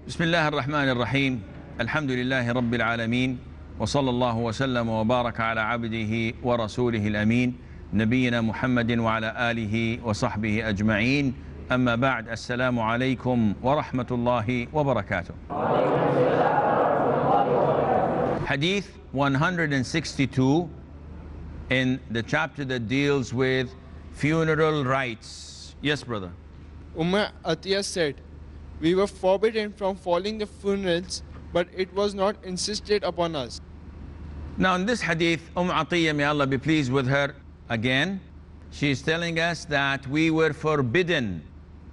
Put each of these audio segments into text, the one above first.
بسم الله الرحمن الرحيم الحمد لله رب العالمين وصلى الله وسلم وبارك على عبده ورسوله الأمين نبينا محمد وعلى آله وصحبه أجمعين أما بعد السلام عليكم ورحمة الله وبركاته. Hadith 162 in the chapter that deals with funeral rites. Yes, brother. Atiyah said, "We were forbidden from following the funerals, but it was not insisted upon us." Now in this hadith, Atiyah, may Allah be pleased with her again, she is telling us that we were forbidden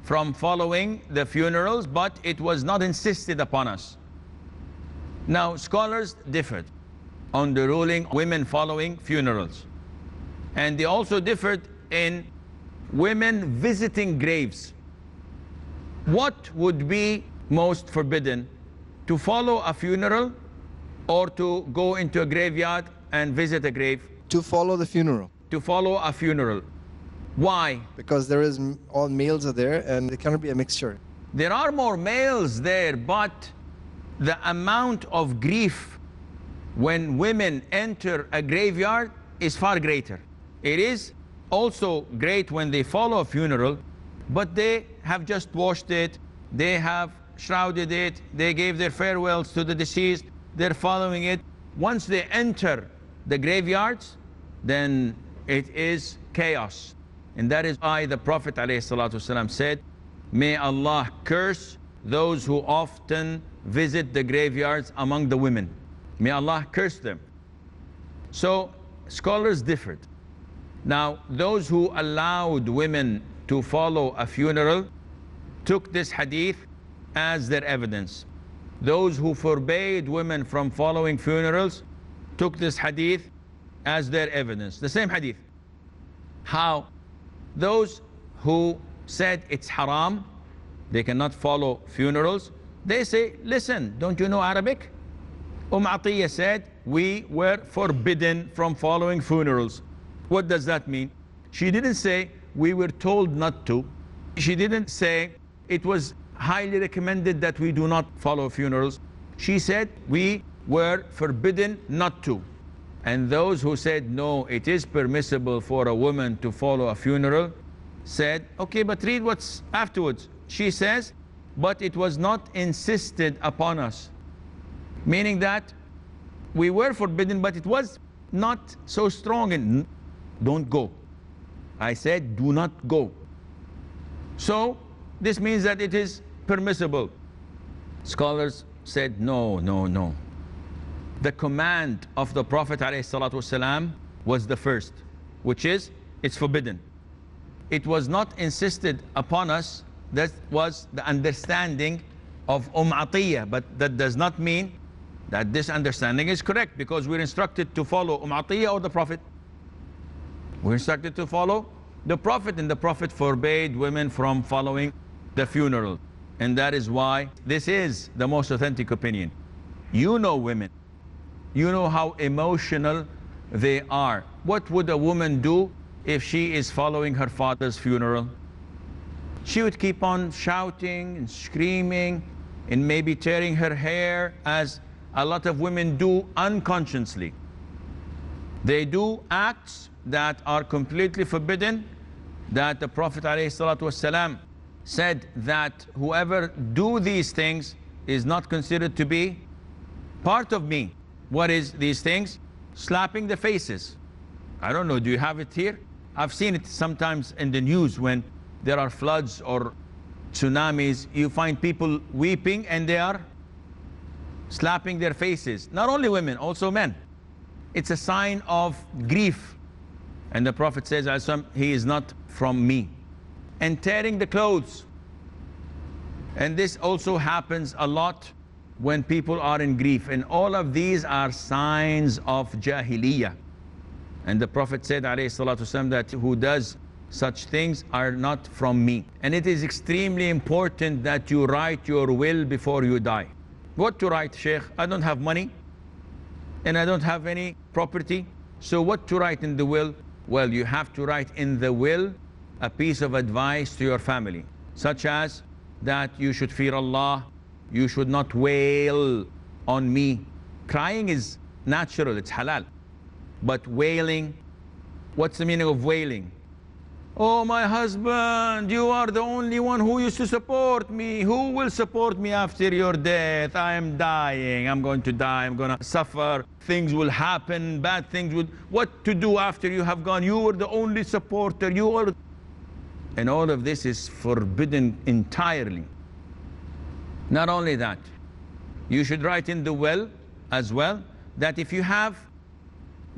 from following the funerals, but it was not insisted upon us. Now scholars differed on the ruling women following funerals, and they also differed in women visiting graves. What would be most forbidden, to follow a funeral or to go into a graveyard and visit a grave? To follow the funeral. To follow a funeral. Why? Because there is all males are there and there cannot be a mixture. There are more males there, but the amount of grief when women enter a graveyard is far greater. It is also great when they follow a funeral, but they have just washed it, they have shrouded it, they gave their farewells to the deceased, they're following it. Once they enter the graveyards, then it is chaos. And that is why the Prophet ﷺ said, "May Allah curse those who often visit the graveyards among the women." May Allah curse them. So scholars differed. Now those who allowed women to follow a funeral took this hadith as their evidence. Those who forbade women from following funerals took this hadith as their evidence. The same hadith. How? Those who said it's haram, they cannot follow funerals, they say, listen, don't you know Arabic? Atiyah said, we were forbidden from following funerals. What does that mean? She didn't say, we were told not to. She didn't say, it was highly recommended that we do not follow funerals. She said, we were forbidden not to. And those who said, no, it is permissible for a woman to follow a funeral, said, okay, but read what's afterwards. She says, but it was not insisted upon us. Meaning that we were forbidden, but it was not so strong in, don't go. I said, do not go. So this means that it is permissible. Scholars said, no, no, no. The command of the Prophet ﷺ was the first, which is, it's forbidden. It was not insisted upon us. That was the understanding of Atiyah, but that does not mean that this understanding is correct, because we're instructed to follow Atiyah or the Prophet. We're instructed to follow the Prophet, and the Prophet forbade women from following the funeral. And that is why this is the most authentic opinion. You know women. You know how emotional they are. What would a woman do if she is following her father's funeral? She would keep on shouting and screaming and maybe tearing her hair, as a lot of women do unconsciously. They do acts that are completely forbidden, that the Prophet ﷺ said that whoever do these things is not considered to be part of me. What is these things? Slapping the faces. I don't know, do you have it here? I've seen it sometimes in the news when there are floods or tsunamis. You find people weeping and they are slapping their faces. Not only women, also men. It's a sign of grief. And the Prophet says, he is not from me. And tearing the clothes. And this also happens a lot when people are in grief. And all of these are signs of Jahiliyyah. And the Prophet said, ﷺ, that who does such things are not from me. And it is extremely important that you write your will before you die. What to write, Sheikh? I don't have money and I don't have any property. So what to write in the will? Well, you have to write in the will a piece of advice to your family, such as that you should fear Allah, You should not wail on me. Crying is natural, it's halal. But wailing, what's the meaning of wailing? Oh, my husband, you are the only one who used to support me. Who will support me after your death? I am dying. I'm going to die. I'm going to suffer. Things will happen. Bad things will... What to do after you have gone? You were the only supporter. You were... And all of this is forbidden entirely. Not only that, you should write in the will as well that if you have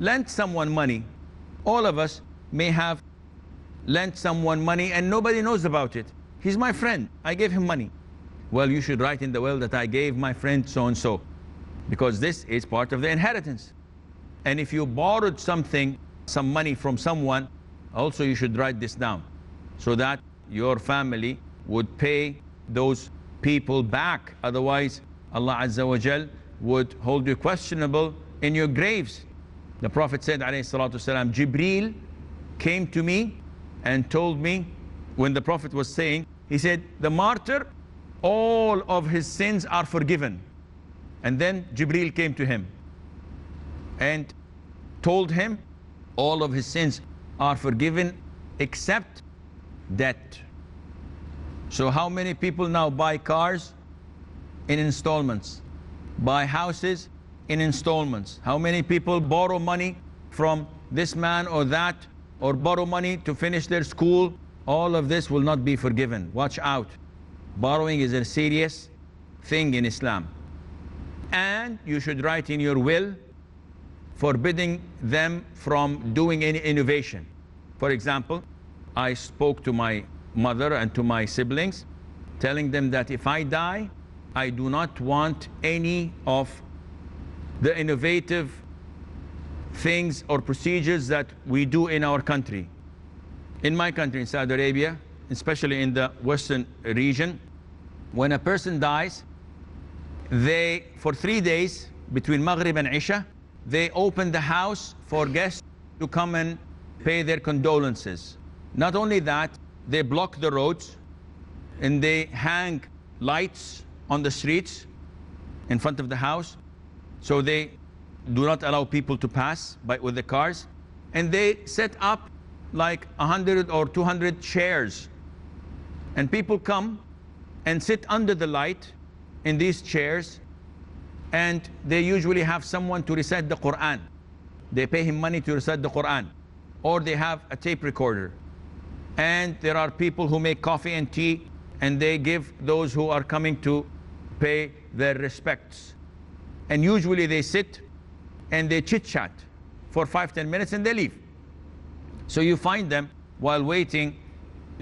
lent someone money, all of us may have lent someone money and nobody knows about it. He's my friend. I gave him money. Well, you should write in the will that I gave my friend so-and-so, because this is part of the inheritance. And if you borrowed something, some money from someone, also you should write this down so that your family would pay those people back. Otherwise, Allah Azza wa Jal would hold you questionable in your graves. The Prophet said, alayhi salatu wasalam, Jibreel came to me and told me, when the Prophet was saying, he said, the martyr, all of his sins are forgiven. And then Jibreel came to him and told him all of his sins are forgiven except debt. So how many people now buy cars in installments, buy houses in installments? How many people borrow money from this man or that, or borrow money to finish their school? All of this will not be forgiven. Watch out. Borrowing is a serious thing in Islam. And you should write in your will forbidding them from doing any innovation. For example, I spoke to my mother and to my siblings, telling them that if I die, I do not want any of the innovative things or procedures that we do in our country. In my country, in Saudi Arabia, especially in the western region, when a person dies, they, for 3 days, between Maghrib and Isha, they open the house for guests to come and pay their condolences. Not only that, they block the roads and they hang lights on the streets in front of the house, so they do not allow people to pass with the cars. And they set up like 100 or 200 chairs, and people come and sit under the light in these chairs, and they usually have someone to recite the Quran. They pay him money to recite the Quran, or they have a tape recorder. And there are people who make coffee and tea, and they give those who are coming to pay their respects. And usually they sit and they chit-chat for 5-10 minutes and they leave. So you find them while waiting,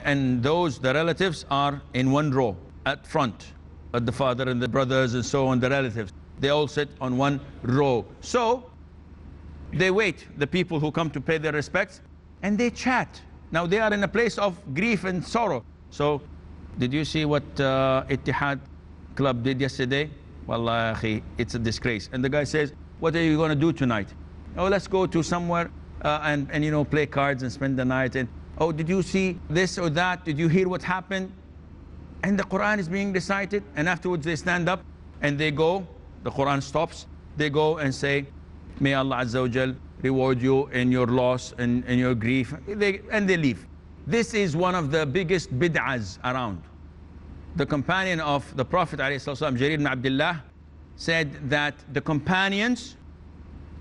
and the relatives are in one row at front, the father and the brothers and so on, the relatives. They all sit on one row. So they wait, the people who come to pay their respects, and they chat. Now they are in a place of grief and sorrow. So, did you see what Ittihad Club did yesterday? Wallahi, it's a disgrace. And the guy says, what are you going to do tonight? Oh, let's go to somewhere and you know, play cards and spend the night. And oh, did you see this or that? Did you hear what happened? And the Quran is being recited, and afterwards they stand up and they go, the Quran stops, they go and say, may Allah Azza wa Jal reward you in your loss and your grief, and they leave. This is one of the biggest bid'ahs around. The companion of the Prophet ﷺ, Jarir ibn Abdullah, said that the companions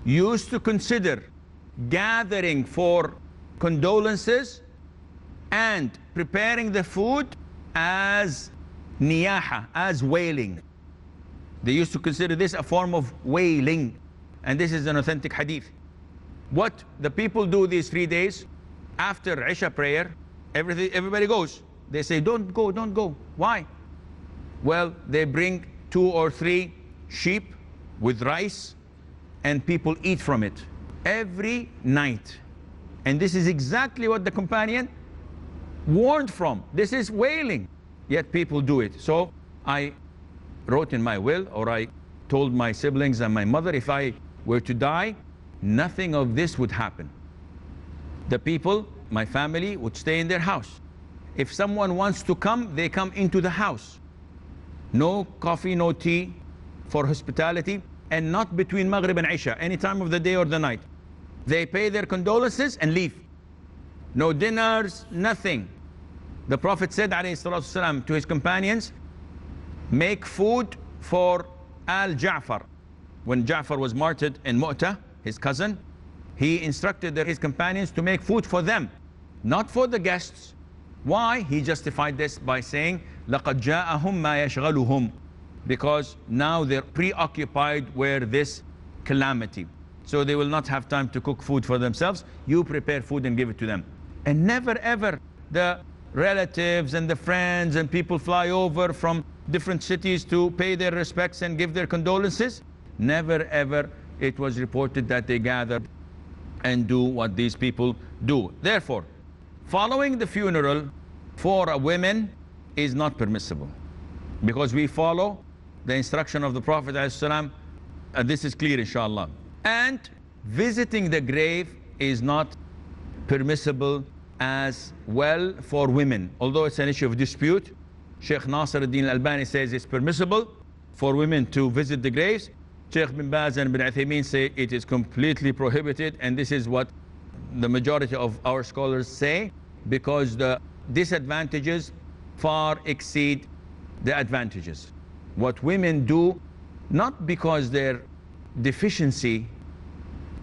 used to consider gathering for condolences and preparing the food as niyaha, as wailing. They used to consider this a form of wailing, and this is an authentic hadith. What the people do these 3 days, after Isha prayer, everybody goes. They say, don't go, don't go. Why? Well, they bring 2 or 3 sheep with rice, and people eat from it every night. And this is exactly what the companion warned from. This is wailing, yet people do it. So I wrote in my will, or I told my siblings and my mother, if I were to die, nothing of this would happen. The people, my family, would stay in their house. If someone wants to come, they come into the house. No coffee, no tea for hospitality, and not between Maghrib and Isha, any time of the day or the night. They pay their condolences and leave. No dinners, nothing. The Prophet said, alayhi salatu wasalam, to his companions, make food for Al-Ja'far. When Ja'far was martyred in Mu'tah, his cousin, he instructed his companions to make food for them, not for the guests. Why? He justified this by saying, لَقَدْ جَاءَهُمْ مَا يَشْغَلُهُمْ, because now they're preoccupied with this calamity. So they will not have time to cook food for themselves. You prepare food and give it to them. And never ever the relatives and the friends and people fly over from different cities to pay their respects and give their condolences. Never ever it was reported that they gathered and do what these people do. Therefore, following the funeral for a woman is not permissible, because we follow the instruction of the Prophet ﷺ. This is clear, inshallah. And visiting the grave is not permissible as well for women, although it's an issue of dispute. Sheikh Nasir ad-Din al-Albani says it's permissible for women to visit the graves. Sheikh bin Baz and bin Uthaymeen say it is completely prohibited, and this is what the majority of our scholars say, because the disadvantages far exceed the advantages. What women do, not because their deficiency,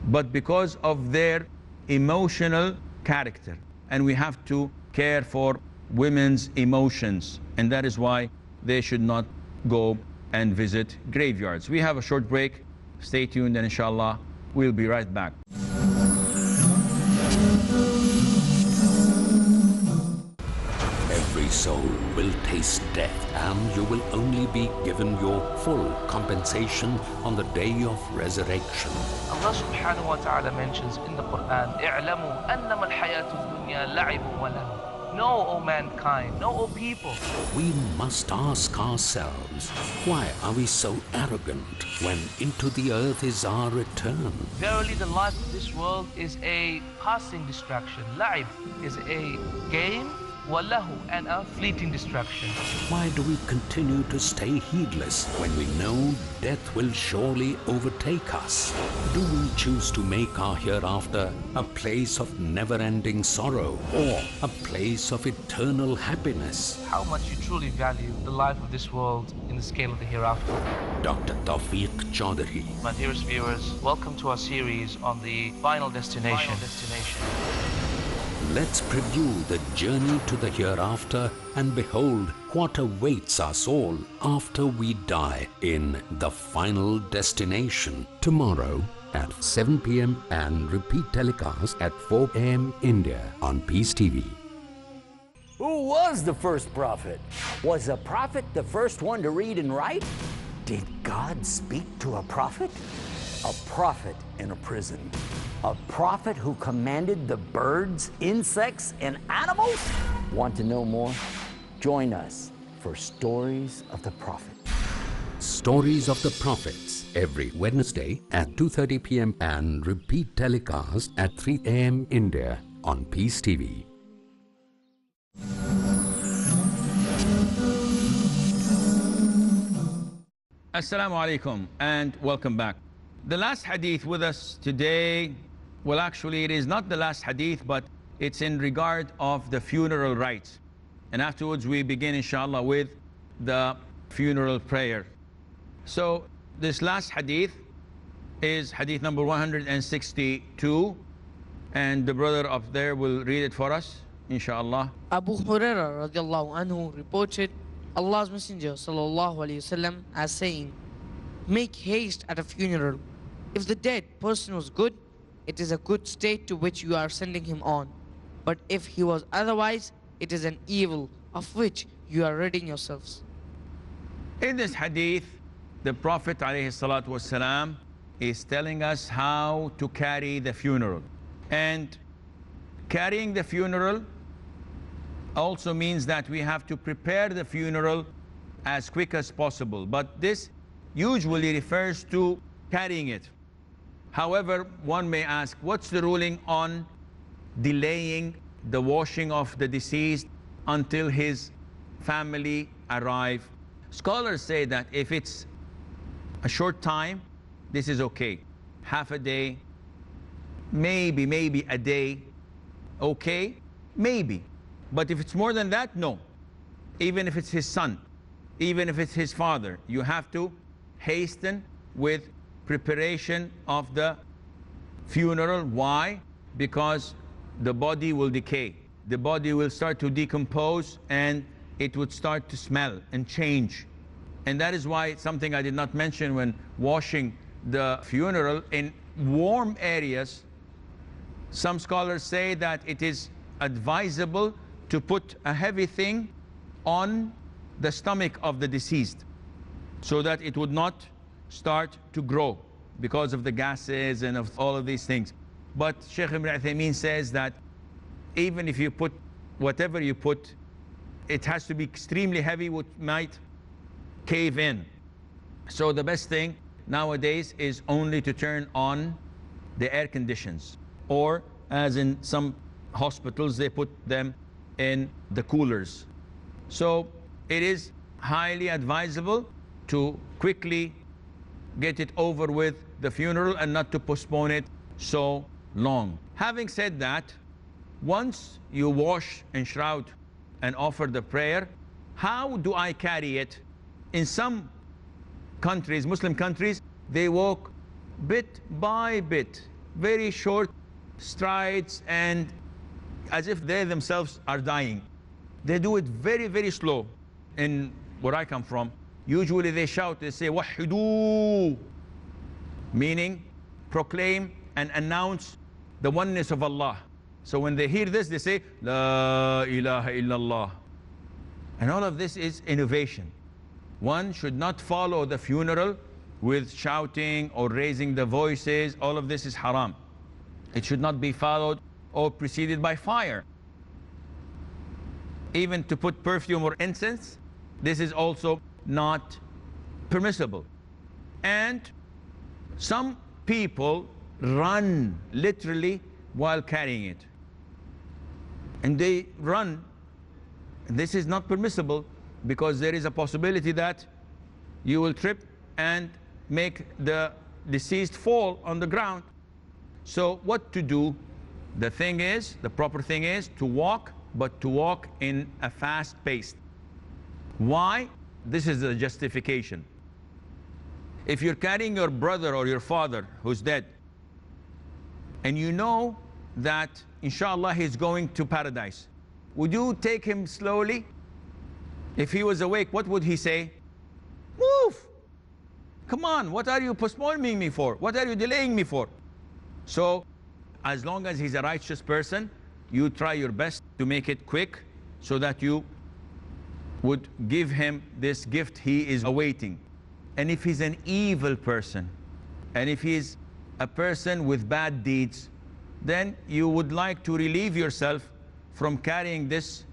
but because of their emotional character. And we have to care for women's emotions, and that is why they should not go and visit graveyards. We have a short break. Stay tuned, and inshallah we'll be right back. Every soul will taste death, and you will only be given your full compensation on the day of resurrection. Allah subhanahu wa ta'ala mentions in the Quran, اعلموا أنما الحياة الدنيا لعب ولهو. Know, O mankind, know, O people. We must ask ourselves, why are we so arrogant when into the earth is our return? Verily, the life of this world is a passing distraction. La'ib is a game, walahu, and a fleeting distraction. Why do we continue to stay heedless when we know death will surely overtake us? Do we choose to make our hereafter a place of never-ending sorrow, or a place of eternal happiness? How much you truly value the life of this world in the scale of the hereafter. Dr. Tawfiq Chaudhary. My dearest viewers, welcome to our series on the final destination. Let's preview the journey to the hereafter and behold what awaits us all after we die in The Final Destination, tomorrow at 7 p.m. and repeat telecast at 4 a.m. India on Peace TV. Who was the first prophet? Was a prophet the first one to read and write? Did God speak to a prophet? A prophet in a prison. A prophet who commanded the birds, insects, and animals? Want to know more? Join us for Stories of the Prophet. Stories of the Prophets, every Wednesday at 2:30 p.m. and repeat telecast at 3 a.m. India on Peace TV. Assalamu alaikum and welcome back. The last hadith with us today, well, actually it is not the last hadith, but it's in regard of the funeral rites. And afterwards we begin, inshallah, with the funeral prayer. So this last hadith is hadith number 162, and the brother up there will read it for us, inshallah. Abu Hurairah radiallahu anhu reported Allah's Messenger sallallahu alayhi wasallam as saying, make haste at a funeral. If the dead person was good, it is a good state to which you are sending him on. But if he was otherwise, it is an evil of which you are ridding yourselves. In this hadith, the Prophet ﷺ is telling us how to carry the funeral. And carrying the funeral also means that we have to prepare the funeral as quick as possible. But this usually refers to carrying it. However, one may ask, what's the ruling on delaying the washing of the deceased until his family arrive? Scholars say that if it's a short time, this is okay. Half a day, maybe a day, okay, maybe. But if it's more than that, no. Even if it's his son, even if it's his father, you have to hasten with preparation of the funeral. Why? Because the body will decay. The body will start to decompose and it would start to smell and change. And that is why something I did not mention when washing the funeral in warm areas, some scholars say that it is advisable to put a heavy thing on the stomach of the deceased so that it would not start to grow because of the gases and of all of these things. But Shaykh Ibn Uthaymeen says that even if you put whatever you put, it has to be extremely heavy, which might cave in. So the best thing nowadays is only to turn on the air conditions, or as in some hospitals, they put them in the coolers. So it is highly advisable to quickly get it over with the funeral and not to postpone it so long. Having said that, once you wash and shroud and offer the prayer, how do I carry it? In some countries, Muslim countries, they walk bit by bit, very short strides, and as if they themselves are dying. They do it very, very slow. In where I come from, usually they shout, they say, Wahidu, meaning proclaim and announce the oneness of Allah. So when they hear this, they say, La ilaha illallah. And all of this is innovation. One should not follow the funeral with shouting or raising the voices. All of this is haram. It should not be followed or preceded by fire. Even to put perfume or incense, this is also not permissible. And some people run literally while carrying it. And they run. This is not permissible because there is a possibility that you will trip and make the deceased fall on the ground. So what to do? The thing is, the proper thing is to walk, but to walk in a fast pace. Why? This is the justification. If you're carrying your brother or your father who's dead, and you know that inshallah he's going to paradise, would you take him slowly? If he was awake, what would he say? Move! Come on, what are you postponing me for? What are you delaying me for? So, as long as he's a righteous person, you try your best to make it quick so that you would give him this gift he is awaiting. And if he's an evil person, and if he's a person with bad deeds, then you would like to relieve yourself from carrying this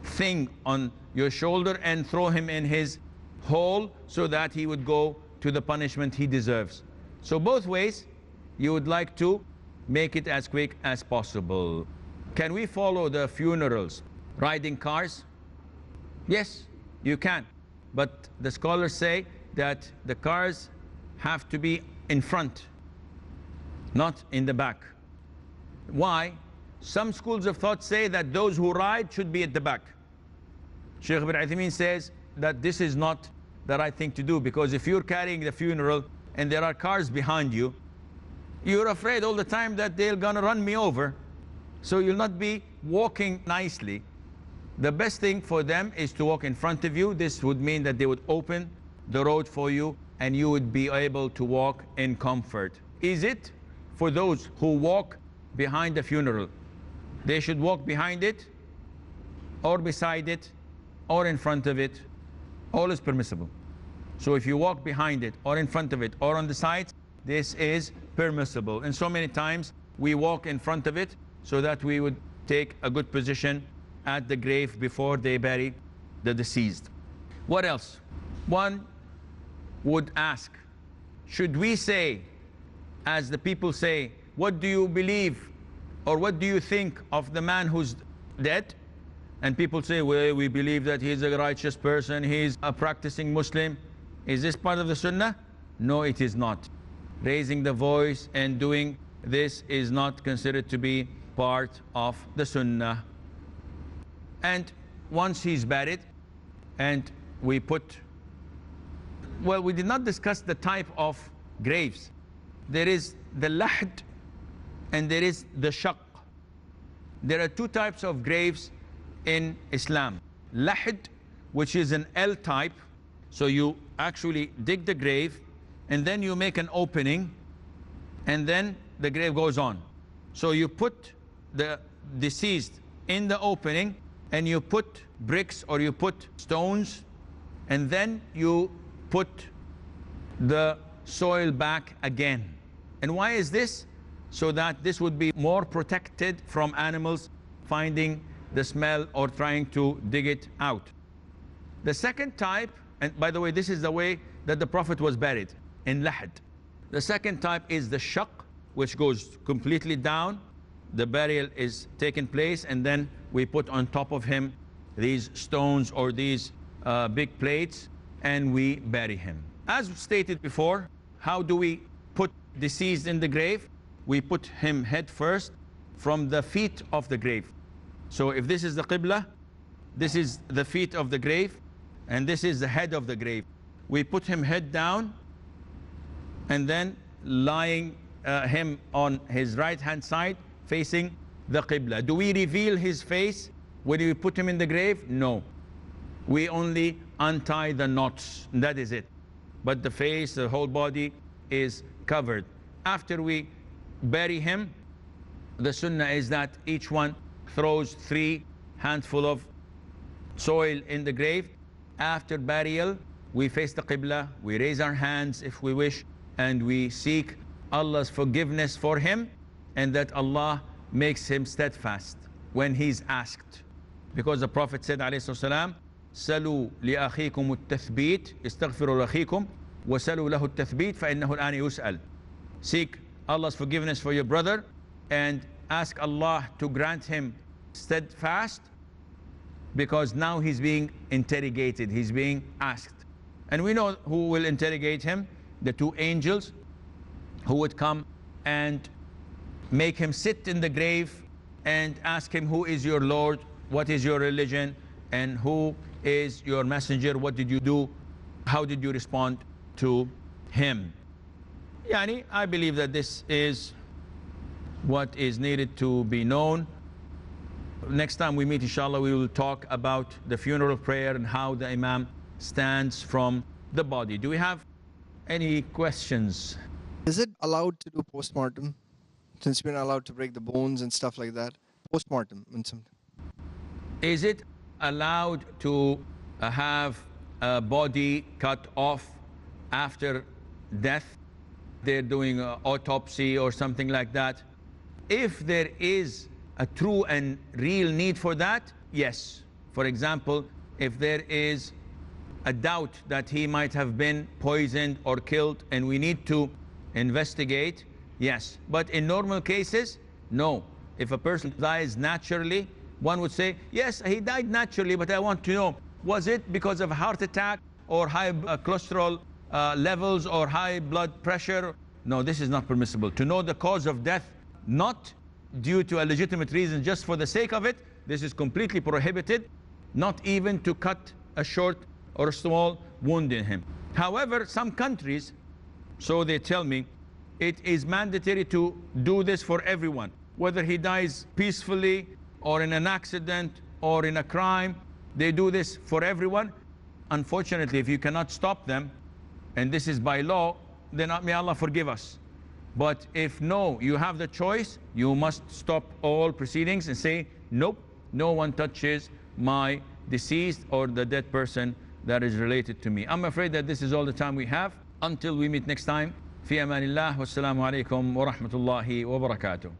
thing on your shoulder and throw him in his hole so that he would go to the punishment he deserves. So both ways, you would like to make it as quick as possible. Can we follow the funerals riding cars? Yes, you can. But the scholars say that the cars have to be in front, not in the back. Why? Some schools of thought say that those who ride should be at the back. Shaykh Ibn Uthaymeen says that this is not the right thing to do, because if you're carrying the funeral and there are cars behind you, you're afraid all the time that they're gonna run me over. So you'll not be walking nicely. The best thing for them is to walk in front of you. This would mean that they would open the road for you and you would be able to walk in comfort. Is it for those who walk behind the funeral? They should walk behind it, or beside it, or in front of it. All is permissible. So if you walk behind it, or in front of it, or on the sides, this is permissible. And so many times we walk in front of it so that we would take a good position at the grave before they bury the deceased. What else? One would ask, should we say, as the people say, what do you believe or what do you think of the man who's dead? And people say, well, we believe that he's a righteous person, he's a practicing Muslim. Is this part of the Sunnah? No, it is not. Raising the voice and doing this is not considered to be part of the Sunnah. And once he's buried, and we put, well, we did not discuss the type of graves. There is the lahd and there is the shaq. There are two types of graves in Islam. Lahd, which is an L type, so you actually dig the grave and then you make an opening and then the grave goes on. So you put the deceased in the opening and you put bricks or you put stones and then you put the soil back again. And why is this? So that this would be more protected from animals finding the smell or trying to dig it out. The second type, and by the way, this is the way that the Prophet was buried, in lahd. The second type is the shaq, which goes completely down. The burial is taking place and then we put on top of him these stones or these big plates and we bury him. As stated before, how do we put deceased in the grave? We put him head first from the feet of the grave. So if this is the Qibla, this is the feet of the grave, and this is the head of the grave. We put him head down, and then lying him on his right hand side, facing the Qibla. Do we reveal his face when we put him in the grave? No. We only untie the knots, and that is it. But the face, the whole body is covered. After we bury him, the sunnah is that each one throws 3 handfuls of soil in the grave. After burial, we face the Qibla, we raise our hands if we wish, and we seek Allah's forgiveness for him, and that Allah makes him steadfast when he's asked. Because the Prophet said, alayhi salam, "Salu li akhikum at-tathbit, istaghfiru li akhikum, wa salu lahu at-tathbit, fa innahu al-an yus'al." Seek Allah's forgiveness for your brother and ask Allah to grant him steadfast, because now he's being interrogated, he's being asked. And we know who will interrogate him, the 2 angels who would come and make him sit in the grave and ask him, who is your Lord, what is your religion, and who is your messenger, what did you do, how did you respond to him. Yani, I believe that this is what is needed to be known. Next time we meet, inshallah, we will talk about the funeral prayer and how the Imam stands from the body. Do we have any questions? Is it allowed to do postmortem? Since we're not allowed to break the bones and stuff like that. Postmortem. Is it allowed to have a body cut off after death? They're doing an autopsy or something like that. If there is a true and real need for that, yes. For example, if there is a doubt that he might have been poisoned or killed and we need to investigate, yes. But in normal cases, no. If a person dies naturally, one would say, yes, he died naturally, but I want to know, was it because of a heart attack or high cholesterol levels or high blood pressure? No, this is not permissible. To know the cause of death, not due to a legitimate reason, just for the sake of it, this is completely prohibited, not even to cut a short or a small wound in him. However, some countries, so they tell me, it is mandatory to do this for everyone, whether he dies peacefully or in an accident or in a crime. They do this for everyone. Unfortunately, if you cannot stop them, and this is by law, then may Allah forgive us. But if no, you have the choice, you must stop all proceedings and say, nope, no one touches my deceased or the dead person that is related to me. I'm afraid that this is all the time we have. Until we meet next time, fi amanillah, wassalamu alaikum wa rahmatullahi wa barakatuh.